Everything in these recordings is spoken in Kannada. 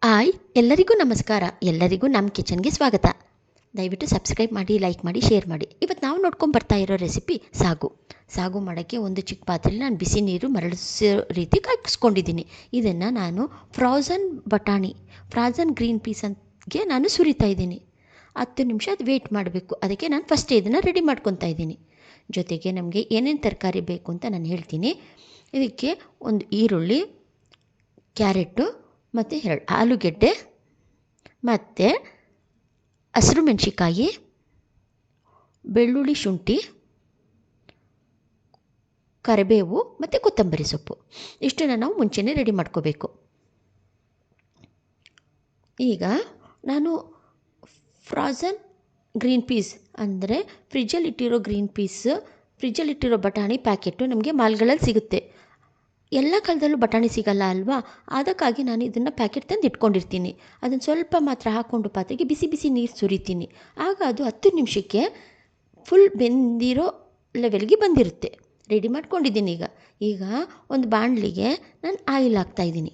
ಹಾಯ್ ಎಲ್ಲರಿಗೂ ನಮಸ್ಕಾರ. ಎಲ್ಲರಿಗೂ ನಮ್ಮ ಕಿಚನ್ಗೆ ಸ್ವಾಗತ. ದಯವಿಟ್ಟು ಸಬ್ಸ್ಕ್ರೈಬ್ ಮಾಡಿ, ಲೈಕ್ ಮಾಡಿ, ಶೇರ್ ಮಾಡಿ. ಇವತ್ತು ನಾವು ನೋಡ್ಕೊಂಡು ಬರ್ತಾ ಇರೋ ರೆಸಿಪಿ ಸಾಗು ಮಾಡೋಕ್ಕೆ ಒಂದು ಚಿಕ್ಕ ಪಾತ್ರೆಯಲ್ಲಿ ನಾನು ಬಿಸಿ ನೀರು ಮರಳಿಸೋ ರೀತಿ ಕಾಯಿಸ್ಕೊಂಡಿದ್ದೀನಿ. ಇದನ್ನು ನಾನು ಫ್ರಾಝನ್ ಗ್ರೀನ್ ಪೀಸ್ಗೆ ನಾನು ಸುರಿತಾ ಇದ್ದೀನಿ. 10 ನಿಮಿಷ ಅದು ವೆಯ್ಟ್ ಮಾಡಬೇಕು. ಅದಕ್ಕೆ ನಾನು ಫಸ್ಟ್ ಇದನ್ನು ರೆಡಿ ಮಾಡ್ಕೊತಾ ಇದ್ದೀನಿ. ಜೊತೆಗೆ ನಮಗೆ ಏನೇನು ತರಕಾರಿ ಬೇಕು ಅಂತ ನಾನು ಹೇಳ್ತೀನಿ. ಇದಕ್ಕೆ ಒಂದು ಈರುಳ್ಳಿ, ಕ್ಯಾರೆಟು ಮತ್ತು 2 ಆಲೂಗೆಡ್ಡೆ ಮತ್ತು ಹಸಿರು ಮೆಣಸಿಕಾಯಿ, ಬೆಳ್ಳುಳ್ಳಿ, ಶುಂಠಿ, ಕರಿಬೇವು ಮತ್ತು ಕೊತ್ತಂಬರಿ ಸೊಪ್ಪು. ಇಷ್ಟನ್ನು ನಾವು ಮುಂಚೆನೇ ರೆಡಿ ಮಾಡ್ಕೋಬೇಕು. ಈಗ ನಾನು ಫ್ರಾಝನ್ ಗ್ರೀನ್ ಪೀಸ್ ಅಂದರೆ ಫ್ರಿಜ್ಜಲ್ಲಿಟ್ಟಿರೋ ಬಟಾಣಿ ಪ್ಯಾಕೆಟು ನಮಗೆ ಮಾಲ್ಗಳಲ್ಲಿ ಸಿಗುತ್ತೆ. ಎಲ್ಲ ಕಾಲದಲ್ಲೂ ಬಟಾಣಿ ಸಿಗಲ್ಲ ಅಲ್ವಾ? ಅದಕ್ಕಾಗಿ ನಾನು ಇದನ್ನು ಪ್ಯಾಕೆಟ್ ತಂದು ಇಟ್ಕೊಂಡಿರ್ತೀನಿ. ಅದನ್ನು ಸ್ವಲ್ಪ ಮಾತ್ರ ಹಾಕ್ಕೊಂಡು ಪಾತ್ರೆಗೆ ಬಿಸಿ ಬಿಸಿ ನೀರು ಸುರಿತೀನಿ. ಆಗ ಅದು 10 ನಿಮಿಷಕ್ಕೆ ಫುಲ್ ಬೆಂದಿರೋ ಲೆವೆಲ್ಗೆ ಬಂದಿರುತ್ತೆ. ರೆಡಿ ಮಾಡ್ಕೊಂಡಿದ್ದೀನಿ. ಈಗ ಒಂದು ಬಾಣಲಿಗೆ ನಾನು ಆಯಿಲ್ ಹಾಕ್ತಾಯಿದ್ದೀನಿ.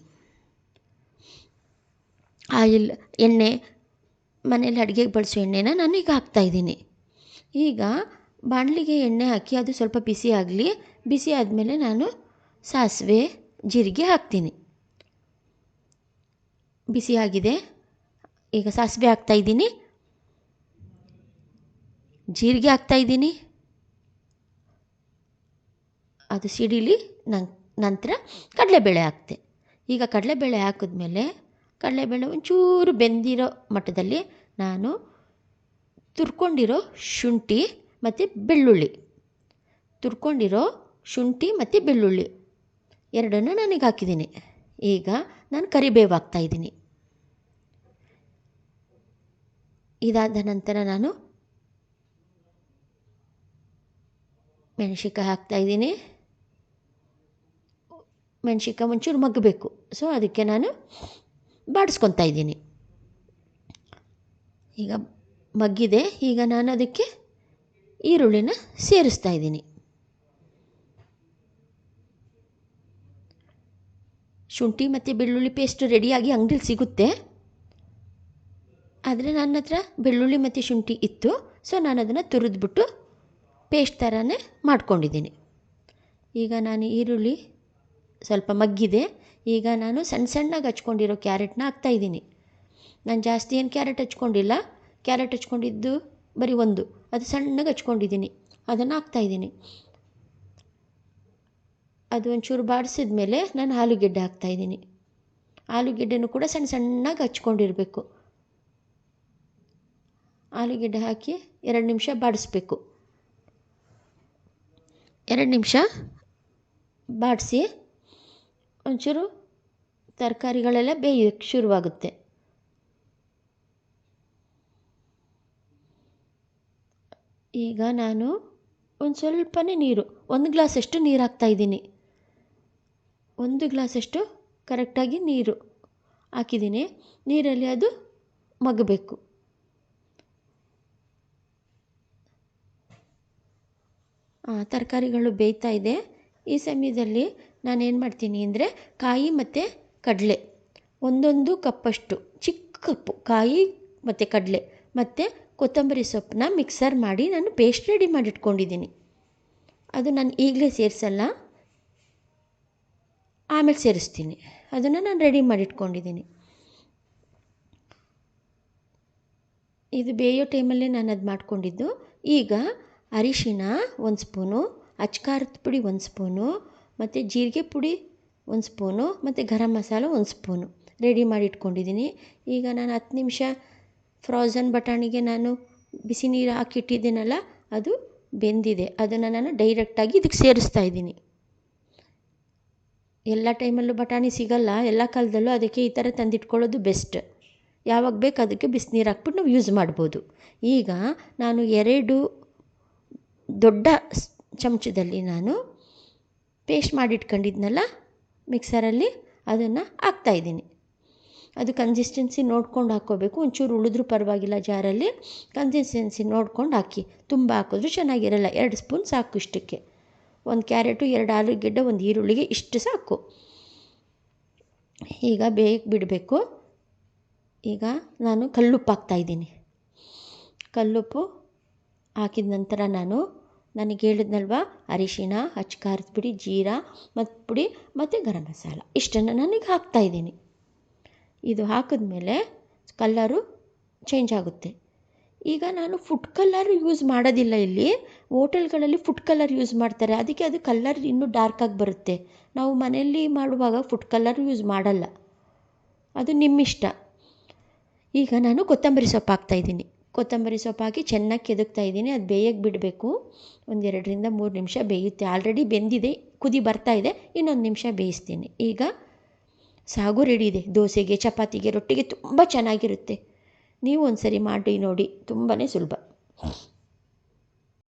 ಎಣ್ಣೆ, ಮನೇಲಿ ಅಡುಗೆಗೆ ಬಳಸೋ ಎಣ್ಣೆನ ನಾನು ಈಗ ಹಾಕ್ತಾಯಿದ್ದೀನಿ. ಈಗ ಬಾಣಲಿಗೆ ಎಣ್ಣೆ ಹಾಕಿ ಅದು ಸ್ವಲ್ಪ ಬಿಸಿ ಆಗಲಿ. ಬಿಸಿ ಆದಮೇಲೆ ನಾನು ಸಾಸಿವೆ, ಜೀರಿಗೆ ಹಾಕ್ತೀನಿ. ಬಿಸಿ ಆಗಿದೆ. ಈಗ ಸಾಸಿವೆ ಹಾಕ್ತಾಯಿದ್ದೀನಿ, ಜೀರಿಗೆ ಹಾಕ್ತಾಯಿದ್ದೀನಿ. ಅದು ಸಿಡಿಲಿ. ನಂತರ ಕಡಲೆಬೇಳೆ ಹಾಕ್ತೆ. ಈಗ ಕಡಲೆಬೇಳೆ ಹಾಕಿದ್ಮೇಲೆ ಕಡಲೆಬೇಳೆ ಒಂಚೂರು ಬೆಂದಿರೋ ಮಟ್ಟದಲ್ಲಿ ನಾನು ತುರ್ಕೊಂಡಿರೋ ಶುಂಠಿ ಮತ್ತು ಬೆಳ್ಳುಳ್ಳಿ ಎರಡನ್ನು ನಾನೀಗ ಹಾಕಿದ್ದೀನಿ. ಈಗ ನಾನು ಕರಿಬೇವು ಹಾಕ್ತಾಯಿದ್ದೀನಿ. ಇದಾದ ನಂತರ ನಾನು ಮೆಣಸಿನ್ಕಾಯಿ ಹಾಕ್ತಾಯಿದ್ದೀನಿ. ಮೆಣಸಿನ್ಕಾಯಿ ಒಂಚೂರು ಮಗ್ಗಬೇಕು, ಸೊ ಅದಕ್ಕೆ ನಾನು ಬಾಡಿಸ್ಕೊತಾ ಇದ್ದೀನಿ. ಈಗ ಮಗ್ಗಿದೆ. ಈಗ ನಾನು ಅದಕ್ಕೆ ಈರುಳ್ಳಿನ ಸೇರಿಸ್ತಾ ಇದ್ದೀನಿ. ಶುಂಠಿ ಮತ್ತು ಬೆಳ್ಳುಳ್ಳಿ ಪೇಸ್ಟ್ ರೆಡಿಯಾಗಿ ಅಂಗಡಿಲಿ ಸಿಗುತ್ತೆ. ಆದರೆ ನನ್ನ ಹತ್ರ ಬೆಳ್ಳುಳ್ಳಿ ಮತ್ತು ಶುಂಠಿ ಇತ್ತು, ಸೊ ನಾನು ಅದನ್ನು ತುರಿದ್ಬಿಟ್ಟು ಪೇಸ್ಟ್ ಥರನೇ ಮಾಡ್ಕೊಂಡಿದ್ದೀನಿ. ಈಗ ನಾನು ಈರುಳ್ಳಿ ಸ್ವಲ್ಪ ಮಗ್ಗಿದೆ. ಈಗ ನಾನು ಸಣ್ಣಗೆ ಹಚ್ಕೊಂಡಿರೋ ಕ್ಯಾರೆಟ್ನ ಹಾಕ್ತಾಯಿದ್ದೀನಿ. ನಾನು ಜಾಸ್ತಿ ಏನು ಕ್ಯಾರೆಟ್ ಹಚ್ಕೊಂಡಿದ್ದು ಬರೀ ಒಂದು, ಅದು ಸಣ್ಣಗೆ ಹಚ್ಕೊಂಡಿದ್ದೀನಿ, ಅದನ್ನು ಹಾಕ್ತಾಯಿದ್ದೀನಿ. ಅದು ಒಂಚೂರು ಬಾಡಿಸಿದ ಮೇಲೆ ನಾನು ಆಲೂಗೆಡ್ಡೆ ಹಾಕ್ತಾಯಿದ್ದೀನಿ. ಆಲೂಗೆಡ್ಡೆನೂ ಕೂಡ ಸಣ್ಣಗೆ ಹಚ್ಕೊಂಡಿರಬೇಕು. ಆಲೂಗೆಡ್ಡೆ ಹಾಕಿ 2 ನಿಮಿಷ ಬಾಡಿಸ್ಬೇಕು. 2 ನಿಮಿಷ ಬಾಡಿಸಿ ಒಂಚೂರು ತರಕಾರಿಗಳೆಲ್ಲ ಬೇಯೋಕ್ಕೆ ಶುರುವಾಗುತ್ತೆ. ಈಗ ನಾನು ಒಂದು ಸ್ವಲ್ಪನೇ ನೀರು, 1 ಗ್ಲಾಸಷ್ಟು ನೀರು ಹಾಕ್ತಾಯಿದ್ದೀನಿ. 1 ಗ್ಲಾಸಷ್ಟು ಕರೆಕ್ಟಾಗಿ ನೀರು ಹಾಕಿದ್ದೀನಿ. ನೀರಲ್ಲಿ ಅದು ಮಗ್ಗಬೇಕು. ತರಕಾರಿಗಳು ಬೇಯ್ತಾ ಇದೆ. ಈ ಸಮಯದಲ್ಲಿ ನಾನೇನು ಮಾಡ್ತೀನಿ ಅಂದರೆ ಕಾಯಿ ಮತ್ತು ಕಡಲೆ ಒಂದೊಂದು ಕಪ್ಪಷ್ಟು, ಚಿಕ್ಕ ಕಪ್ಪು ಕಾಯಿ ಮತ್ತು ಕಡಲೆ ಮತ್ತು ಕೊತ್ತಂಬರಿ ಸೊಪ್ಪನ್ನ ಮಿಕ್ಸರ್ ಮಾಡಿ ನಾನು ಪೇಸ್ಟ್ ರೆಡಿ ಮಾಡಿಟ್ಕೊಂಡಿದ್ದೀನಿ. ಅದು ನಾನು ಈಗಲೇ ಸೇರಿಸಲ್ಲ, ಆಮೇಲೆ ಸೇರಿಸ್ತೀನಿ. ಅದನ್ನು ನಾನು ರೆಡಿ ಮಾಡಿಟ್ಕೊಂಡಿದ್ದೀನಿ. ಇದು ಬೇಯೋ ಟೈಮಲ್ಲೇ ನಾನು ಅದು ಮಾಡ್ಕೊಂಡಿದ್ದು. ಈಗ ಅರಿಶಿನ 1 ಸ್ಪೂನು, ಅಚ್ಕಾರದ ಪುಡಿ 1 ಸ್ಪೂನು ಮತ್ತು ಜೀರಿಗೆ ಪುಡಿ 1 ಸ್ಪೂನು ಮತ್ತು ಗರಂ ಮಸಾಲ 1 ಸ್ಪೂನು ರೆಡಿ ಮಾಡಿಟ್ಕೊಂಡಿದ್ದೀನಿ. ಈಗ ನಾನು 10 ನಿಮಿಷ ಫ್ರೋಝನ್ ಬಟಾಣಿಗೆ ನಾನು ಬಿಸಿ ನೀರು ಹಾಕಿಟ್ಟಿದ್ದೀನಲ್ಲ, ಅದು ಬೆಂದಿದೆ. ಅದನ್ನು ನಾನು ಡೈರೆಕ್ಟಾಗಿ ಇದಕ್ಕೆ ಸೇರಿಸ್ತಾ ಇದ್ದೀನಿ. ಎಲ್ಲ ಟೈಮಲ್ಲೂ ಬಟಾಣಿ ಸಿಗಲ್ಲ, ಎಲ್ಲ ಕಾಲದಲ್ಲೂ. ಅದಕ್ಕೆ ಈ ಥರ ತಂದಿಟ್ಕೊಳ್ಳೋದು ಬೆಸ್ಟ್. ಯಾವಾಗ ಬೇಕು ಅದಕ್ಕೆ ಬಿಸಿನೀರು ಹಾಕ್ಬಿಟ್ಟು ನಾವು ಯೂಸ್ ಮಾಡ್ಬೋದು. ಈಗ ನಾನು 2 ದೊಡ್ಡ ಚಮಚದಲ್ಲಿ ನಾನು ಪೇಸ್ಟ್ ಮಾಡಿಟ್ಕೊಂಡಿದ್ನಲ್ಲ ಮಿಕ್ಸರಲ್ಲಿ, ಅದನ್ನು ಹಾಕ್ತಾಯಿದ್ದೀನಿ. ಅದು ಕನ್ಸಿಸ್ಟೆನ್ಸಿ ನೋಡ್ಕೊಂಡು ಹಾಕ್ಕೋಬೇಕು. ಒಂಚೂರು ಉಳಿದ್ರೂ ಪರವಾಗಿಲ್ಲ, ಜಾರಲ್ಲಿ ಕನ್ಸಿಸ್ಟೆನ್ಸಿ ನೋಡ್ಕೊಂಡು ಹಾಕಿ. ತುಂಬ ಹಾಕಿದ್ರೂ ಚೆನ್ನಾಗಿರಲ್ಲ. 2 ಸ್ಪೂನ್ ಸಾಕು ಇಷ್ಟಕ್ಕೆ. 1 ಕ್ಯಾರೆಟು, 2 ಆಲೂಗೆಡ್ಡೆ, 1 ಈರುಳ್ಳಿಗೆ ಇಷ್ಟು ಸಾಕು. ಈಗ ಬೇಯಕ್ಕೆ ಬಿಡಬೇಕು. ಈಗ ನಾನು ಕಲ್ಲುಪ್ಪು ಹಾಕ್ತಾಯಿದ್ದೀನಿ. ಕಲ್ಲುಪ್ಪು ಹಾಕಿದ ನಂತರ ನನಗೆ ಹೇಳಿದ್ನಲ್ವ, ಅರಿಶಿಣ, ಅಚ್ಚ ಖಾರದ ಪುಡಿ, ಜೀರಾ ಮತ್ತು ಪುಡಿ ಮತ್ತು ಗರಂ ಮಸಾಲ ಇಷ್ಟನ್ನು ನಾನೀಗ ಹಾಕ್ತಾಯಿದ್ದೀನಿ. ಇದು ಹಾಕಿದ್ಮೇಲೆ ಕಲ್ಲರು ಚೇಂಜ್ ಆಗುತ್ತೆ. ಈಗ ನಾನು ಫುಡ್ ಕಲರ್ ಯೂಸ್ ಮಾಡೋದಿಲ್ಲ ಇಲ್ಲಿ. ಹೋಟೆಲ್ಗಳಲ್ಲಿ ಫುಡ್ ಕಲರ್ ಯೂಸ್ ಮಾಡ್ತಾರೆ, ಅದಕ್ಕೆ ಅದು ಕಲ್ಲರ್ ಇನ್ನೂ ಡಾರ್ಕಾಗಿ ಬರುತ್ತೆ. ನಾವು ಮನೆಯಲ್ಲಿ ಮಾಡುವಾಗ ಫುಡ್ ಕಲರ್ ಯೂಸ್ ಮಾಡಲ್ಲ, ಅದು ನಿಮ್ಮಿಷ್ಟ. ಈಗ ನಾನು ಕೊತ್ತಂಬರಿ ಸೊಪ್ಪು ಹಾಕ್ತಾಯಿದ್ದೀನಿ. ಕೊತ್ತಂಬರಿ ಸೊಪ್ಪು ಹಾಕಿ ಚೆನ್ನಾಗಿ ಕೆದಕ್ತಾಯಿದ್ದೀನಿ. ಅದು ಬೇಯಕ್ಕೆ ಬಿಡಬೇಕು. ಒಂದು 2ರಿಂದ 3 ನಿಮಿಷ ಬೇಯುತ್ತೆ. ಆಲ್ರೆಡಿ ಬೆಂದಿದೆ, ಕುದಿ ಬರ್ತಾಯಿದೆ, ಇನ್ನೊಂದು ನಿಮಿಷ ಬೇಯಿಸ್ತೀನಿ. ಈಗ ಸಾಗು ರೆಡಿ ಇದೆ. ದೋಸೆಗೆ, ಚಪಾತಿಗೆ, ರೊಟ್ಟಿಗೆ ತುಂಬ ಚೆನ್ನಾಗಿರುತ್ತೆ. ನೀವು ಒಂದು ಸರಿ ಮಾಡಿ ನೋಡಿ, ತುಂಬಾ ಸುಲಭ.